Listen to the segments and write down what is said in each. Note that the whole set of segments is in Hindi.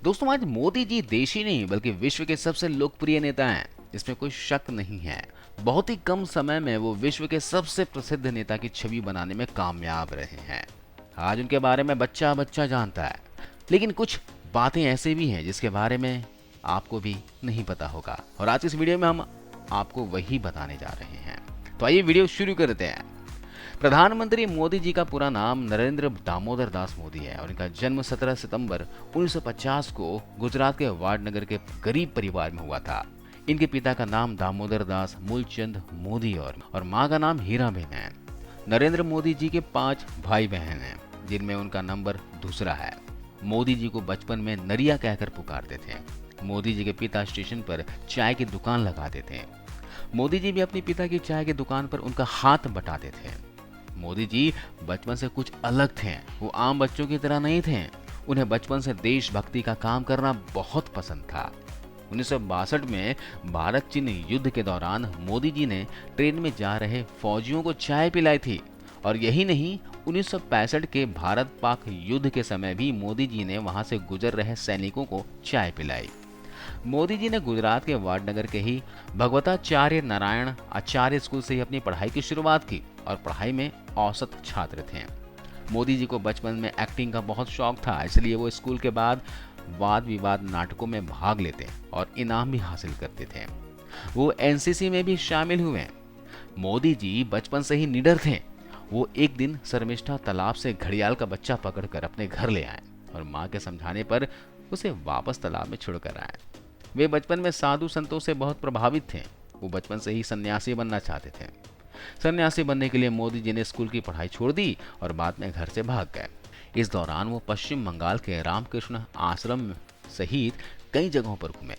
दोस्तों, आज मोदी जी देश ही नहीं बल्कि विश्व के सबसे लोकप्रिय नेता हैं, इसमें कोई शक नहीं है। बहुत ही कम समय में वो विश्व के सबसे प्रसिद्ध नेता की छवि बनाने में कामयाब रहे हैं। आज उनके बारे में बच्चा बच्चा जानता है, लेकिन कुछ बातें ऐसे भी हैं जिसके बारे में आपको भी नहीं पता होगा, और आज इस वीडियो में हम आपको वही बताने जा रहे हैं। तो आइए वीडियो शुरू करते हैं। प्रधानमंत्री मोदी जी का पूरा नाम नरेंद्र दामोदर दास मोदी है और इनका जन्म 17 सितंबर 1950 को गुजरात के वाडनगर के गरीब परिवार में हुआ था। इनके पिता का नाम दामोदर दास मूलचंद मोदी और मां का नाम हीराबेन है। नरेंद्र मोदी जी के 5 भाई बहन हैं, जिनमें उनका नंबर दूसरा है। मोदी जी को बचपन में नरिया कहकर पुकारते थे। मोदी जी के पिता स्टेशन पर चाय की दुकान लगाते थे। मोदी जी भी अपने पिता की चाय की दुकान पर उनका हाथ बटाते थे। मोदी जी बचपन से कुछ अलग थे। वो आम बच्चों की तरह नहीं थे। उन्हें बचपन से देशभक्ति का काम करना बहुत पसंद था। 1962 में भारत चीन युद्ध के दौरान मोदी जी ने ट्रेन में जा रहे फौजियों को चाय पिलाई थी। और यही नहीं, 1965 के भारत पाक युद्ध के समय भी मोदी जी ने वहां से गुजर रहे सैनिकों को चाय पिलाई। मोदी जी ने गुजरात के वाडनगर के ही भगवताचार्य नारायण आचार्य स्कूल से ही अपनी पढ़ाई की शुरुआत की और पढ़ाई में औसत छात्र थे। मोदी जी को बचपन में एक्टिंग का बहुत शौक था, इसलिए वो स्कूल के बाद वाद विवाद नाटकों में भाग लेते और इनाम भी हासिल करते थे। वो एनसीसी में भी शामिल हुए। मोदी जी बचपन से ही निडर थे। वो एक दिन शर्मिष्ठा तालाब से घड़ियाल का बच्चा पकड़कर अपने घर ले आए और माँ के समझाने पर उसे वापस तालाब में छोड़कर आए। वे बचपन में साधु संतों से बहुत प्रभावित थे। वो बचपन से ही सन्यासी बनना चाहते थे। सन्यासी बनने के लिए मोदी जी ने स्कूल की पढ़ाई छोड़ दी और बाद में घर से भाग गए। इस दौरान वो पश्चिम बंगाल के रामकृष्ण आश्रम सहित कई जगहों पर घूमे।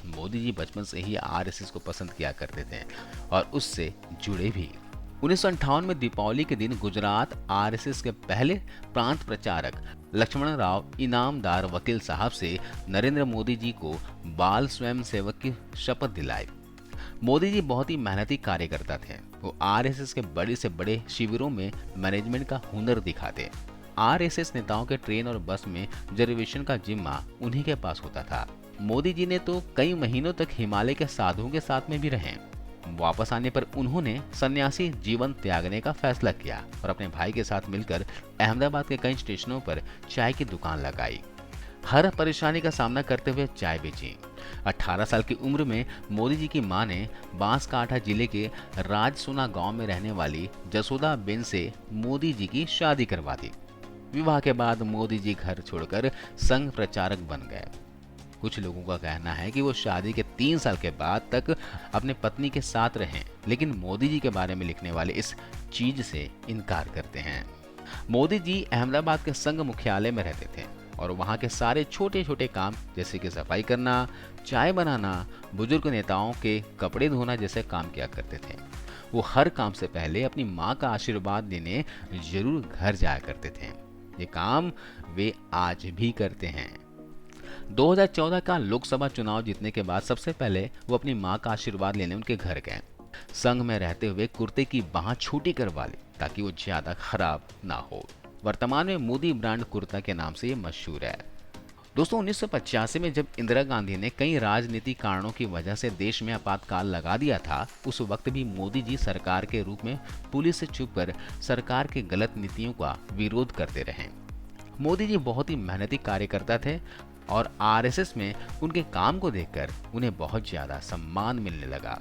मोदी जी बचपन से ही आरएसएस को पसंद किया करते थे और उससे जुड़े भी। 1958 में दीपावली के दिन गुजरात आरएसएस के पहले प्रांत प्रचारक लक्ष्मण राव इनामदार वकील साहब से नरेंद्र मोदी जी को बाल स्वयं सेवक की शपथ दिलाई। मोदी जी बहुत ही मेहनती कार्यकर्ता थे। वो आरएसएस के बड़े से बड़े शिविरों में मैनेजमेंट का हुनर दिखाते। आरएसएस नेताओं के ट्रेन और बस में रिजर्वेशन का जिम्मा उन्हीं के पास होता था। मोदी जी ने तो कई महीनों तक हिमालय के साधुओं के साथ में भी रहे। वापस आने पर उन्होंने सन्यासी जीवन त्यागने का फैसला किया और अपने भाई के साथ मिलकर अहमदाबाद के कई स्टेशनों पर चाय की दुकान लगाई। हर परेशानी का सामना करते हुए चाय बेची। 18 साल की उम्र में मोदी जी की मां ने बांसकाठा जिले के राजसोना गांव में रहने वाली जसोदा बेन से मोदी जी की शादी करवा दी। विवाह के बाद मोदी जी घर छोड़कर संघ प्रचारक बन गए। कुछ लोगों का कहना है कि वो शादी के 3 साल के बाद तक अपने पत्नी के साथ रहे, लेकिन मोदी जी के बारे में लिखने वाले इस चीज से इनकार करते हैं। मोदी जी अहमदाबाद के संघ मुख्यालय में रहते थे और वहाँ के सारे छोटे छोटे काम जैसे कि सफाई करना, चाय बनाना, बुजुर्ग नेताओं के कपड़े धोना जैसे काम किया करते थे। वो हर काम से पहले अपनी माँ का आशीर्वाद लेने जरूर घर जाया करते थे। ये काम वे आज भी करते हैं। 2014 का लोकसभा चुनाव जीतने के बाद सबसे पहले वो अपनी मां का आशीर्वाद लेने उनके घर गए। संघ में रहते हुए कुर्ते की बाह छोटी करवा ली ताकि वो ज्यादा खराब ना हो। वर्तमान में मोदी ब्रांड कुर्ता के नाम से ये मशहूर है। दोस्तों, 1985 में जब इंदिरा गांधी ने कई राजनीतिक कारणों की वजह से देश में आपातकाल लगा दिया था, उस वक्त भी मोदी जी सरकार के रूप में पुलिस से छुपकर सरकार की गलत नीतियों का विरोध करते रहे। मोदी जी बहुत ही मेहनती कार्यकर्ता थे और आरएसएस में उनके काम को देखकर उन्हें बहुत ज्यादा सम्मान मिलने लगा।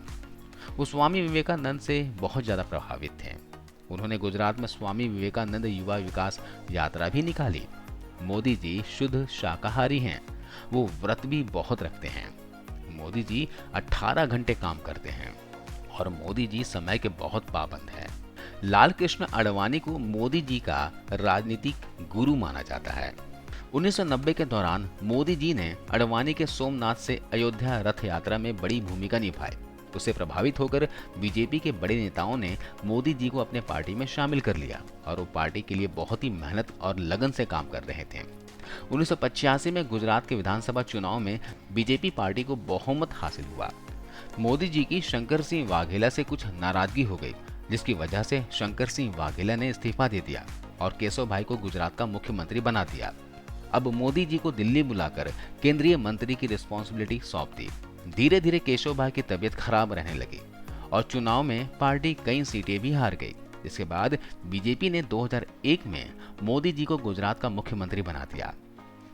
वो स्वामी विवेकानंद से बहुत ज्यादा प्रभावित थे। उन्होंने गुजरात में स्वामी विवेकानंद युवा विकास यात्रा भी निकाली। मोदी जी शुद्ध शाकाहारी हैं। वो व्रत भी बहुत रखते हैं। मोदी जी 18 घंटे काम करते हैं और मोदी जी समय के बहुत पाबंद हैं। लाल कृष्ण आडवाणी को मोदी जी का राजनीतिक गुरु माना जाता है। 1990 के दौरान मोदी जी ने आडवाणी के सोमनाथ से अयोध्या रथ यात्रा में बड़ी भूमिका निभाई। उससे प्रभावित होकर बीजेपी के बड़े नेताओं ने मोदी जी को अपने पार्टी में शामिल कर लिया और वो पार्टी के लिए बहुत ही मेहनत और लगन से काम कर रहे थे। 1985 में गुजरात के विधानसभा चुनाव में बीजेपी पार्टी को बहुमत हासिल हुआ। मोदी जी की शंकर सिंह वाघेला से कुछ नाराजगी हो गई, जिसकी वजह से शंकर सिंह वाघेला ने इस्तीफा दे दिया और केशव भाई को गुजरात का मुख्यमंत्री बना दिया। अब मोदी जी को दिल्ली बुलाकर केंद्रीय मंत्री की रिस्पॉन्सिबिलिटी सौंप दी। धीरे धीरे केशव भाई की तबीयत खराब रहने लगी और चुनाव में पार्टी कई सीटें भी हार गई। इसके बाद बीजेपी ने 2001 में मोदी जी को गुजरात का मुख्यमंत्री बना दिया।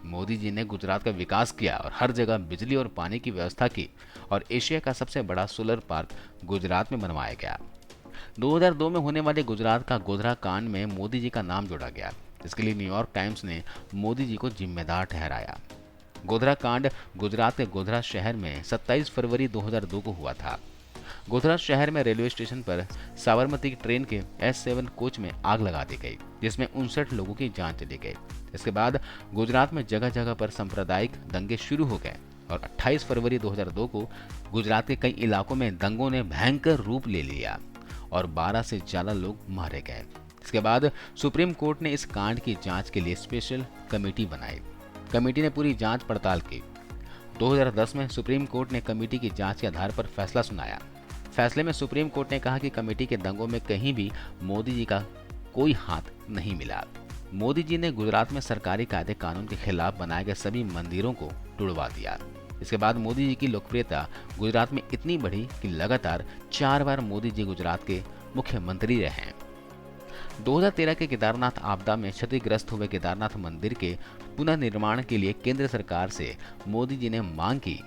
मोदी जी ने गुजरात का विकास किया और हर जगह बिजली और पानी की व्यवस्था की और एशिया का सबसे बड़ा सोलर पार्क गुजरात में बनवाया गया। 2002 में होने वाले गुजरात का गोधरा कांड में मोदी जी का नाम जोड़ा गया। इसके लिए न्यूयॉर्क टाइम्स ने मोदी जी को जिम्मेदार ठहराया। गोधरा कांड गुजरात के गोधरा शहर में 27 फरवरी 2002 को हुआ था। गोधरा शहर में रेलवे स्टेशन पर साबरमती ट्रेन के S7 कोच में आग लगा दी गई, जिसमें 59 लोगों की जान चली गई। इसके बाद गुजरात में जगह जगह पर सांप्रदायिक दंगे शुरू हो गए और 28 फरवरी 2002 को गुजरात के कई इलाकों में दंगों ने भयंकर रूप ले लिया और 12 से ज्यादा लोग मारे गए। इसके बाद सुप्रीम कोर्ट ने इस कांड की जांच के लिए स्पेशल कमेटी बनाई। कमेटी ने पूरी जांच पड़ताल की। 2010 में सुप्रीम कोर्ट ने कमेटी की जांच के आधार पर फैसला सुनाया। फैसले में सुप्रीम कोर्ट ने कहा कि कमेटी के दंगों में कहीं भी मोदी जी का कोई हाथ नहीं मिला। मोदी जी ने गुजरात में सरकारी कायदे कानून के खिलाफ बनाए गए सभी मंदिरों को तुड़वा दिया। इसके बाद मोदी जी की लोकप्रियता गुजरात में इतनी बढ़ी कि लगातार 4 बार मोदी जी गुजरात के मुख्यमंत्री रहे हैं। 2013 के केदारनाथ आपदा में क्षतिग्रस्त हुए केदारनाथ मंदिर के पुनर्निर्माण के लिए केंद्र सरकार से मोदी जी ने मांग की,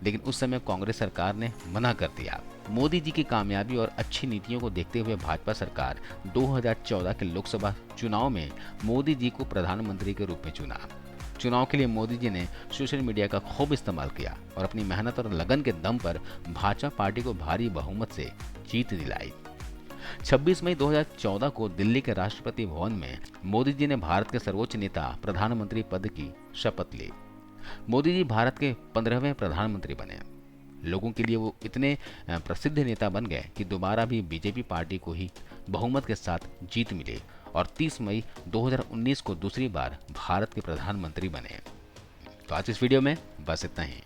लेकिन उस समय कांग्रेस सरकार ने मना कर दिया। मोदी जी की कामयाबी और अच्छी नीतियों को देखते हुए भाजपा सरकार 2014 के लोकसभा चुनाव में मोदी जी को प्रधानमंत्री के रूप में चुना। चुनाव के लिए मोदी जी ने सोशल मीडिया का खूब इस्तेमाल किया और अपनी मेहनत और लगन के दम पर भाजपा पार्टी को भारी बहुमत से जीत दिलाई। 26 मई 2014 को दिल्ली के राष्ट्रपति भवन में मोदी जी ने भारत के सर्वोच्च नेता प्रधानमंत्री पद की शपथ ली। मोदी जी भारत के 15वें प्रधानमंत्री बने। लोगों के लिए वो इतने प्रसिद्ध नेता बन गए कि दोबारा भी बीजेपी पार्टी को ही बहुमत के साथ जीत मिली और 30 मई 2019 को दूसरी बार भारत के प्रधानमंत्री बने। तो आज इस वीडियो में बस इतना ही।